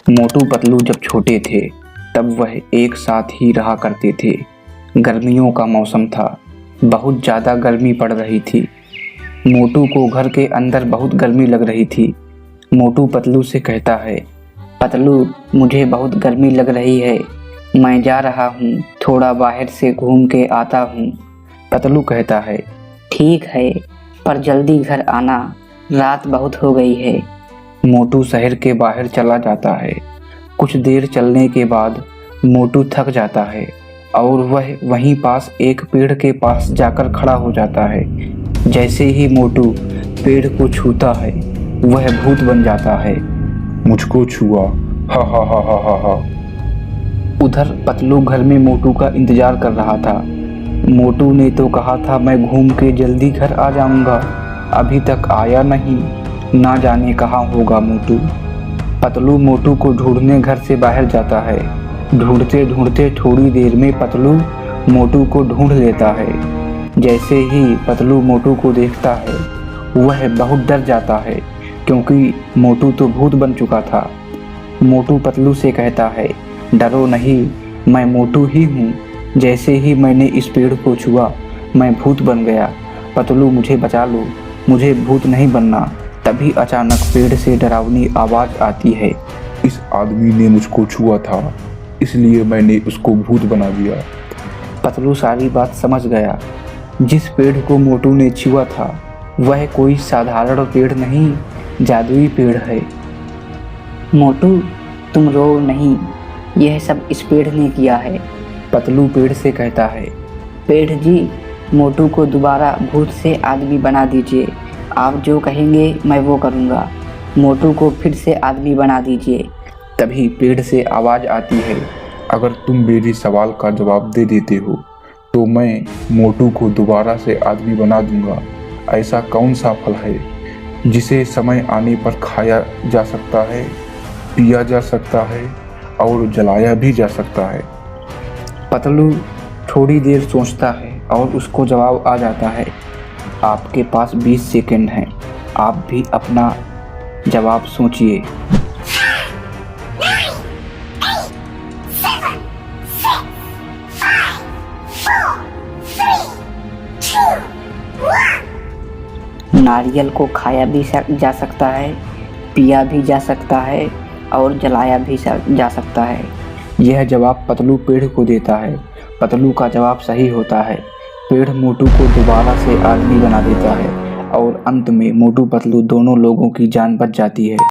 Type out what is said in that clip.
मोटू पतलू जब छोटे थे तब वह एक साथ ही रहा करते थे। गर्मियों का मौसम था, बहुत ज़्यादा गर्मी पड़ रही थी। मोटू को घर के अंदर बहुत गर्मी लग रही थी। मोटू पतलू से कहता है, पतलू मुझे बहुत गर्मी लग रही है, मैं जा रहा हूँ, थोड़ा बाहर से घूम के आता हूँ। पतलू कहता है, ठीक है, पर जल्दी घर आना, रात बहुत हो गई है। मोटू शहर के बाहर चला जाता है। कुछ देर चलने के बाद मोटू थक जाता है और वह वहीं पास एक पेड़ के पास जाकर खड़ा हो जाता है। जैसे ही मोटू पेड़ को छूता है वह भूत बन जाता है। मुझको छुआ, हा हा हा हा हा हा। उधर पतलू घर में मोटू का इंतजार कर रहा था। मोटू ने तो कहा था मैं घूम के जल्दी घर आ जाऊंगा, अभी तक आया नहीं, ना जाने कहाँ होगा मोटू। पतलू मोटू को ढूंढने घर से बाहर जाता है। ढूंढते ढूंढते थोड़ी देर में पतलू मोटू को ढूंढ लेता है। जैसे ही पतलू मोटू को देखता है वह बहुत डर जाता है, क्योंकि मोटू तो भूत बन चुका था। मोटू पतलू से कहता है, डरो नहीं, मैं मोटू ही हूँ। जैसे ही मैंने इस पेड़ को छुआ मैं भूत बन गया, पतलू मुझे बचा लो, मुझे भूत नहीं बनना। तभी अचानक पेड़ से डरावनी आवाज़ आती है, इस आदमी ने मुझको छुआ था, इसलिए मैंने उसको भूत बना दिया। पतलू सारी बात समझ गया। जिस पेड़ को मोटू ने छुआ था वह कोई साधारण पेड़ नहीं, जादुई पेड़ है। मोटू तुम रो नहीं, यह सब इस पेड़ ने किया है। पतलू पेड़ से कहता है, पेड़ जी, मोटू को दोबारा भूत से आदमी बना दीजिए, आप जो कहेंगे मैं वो करूँगा। मोटू को फिर से आदमी बना दीजिए। तभी पेड़ से आवाज़ आती है, अगर तुम मेरे सवाल का जवाब दे देते हो तो मैं मोटू को दोबारा से आदमी बना दूंगा। ऐसा कौन सा फल है जिसे समय आने पर खाया जा सकता है, पिया जा सकता है और जलाया भी जा सकता है? पतलू थोड़ी देर सोचता है और उसको जवाब आ जाता है, आपके पास 20 सेकंड हैं, आप भी अपना जवाब सोचिए। नारियल को खाया भी जा सकता है, पिया भी जा सकता है और जलाया भी जा सकता है। यह जवाब पतलू पेड़ को देता है। पतलू का जवाब सही होता है। पेड़ मोटू को दोबारा से आदमी बना देता है और अंत में मोटू पतलू दोनों लोगों की जान बच जाती है।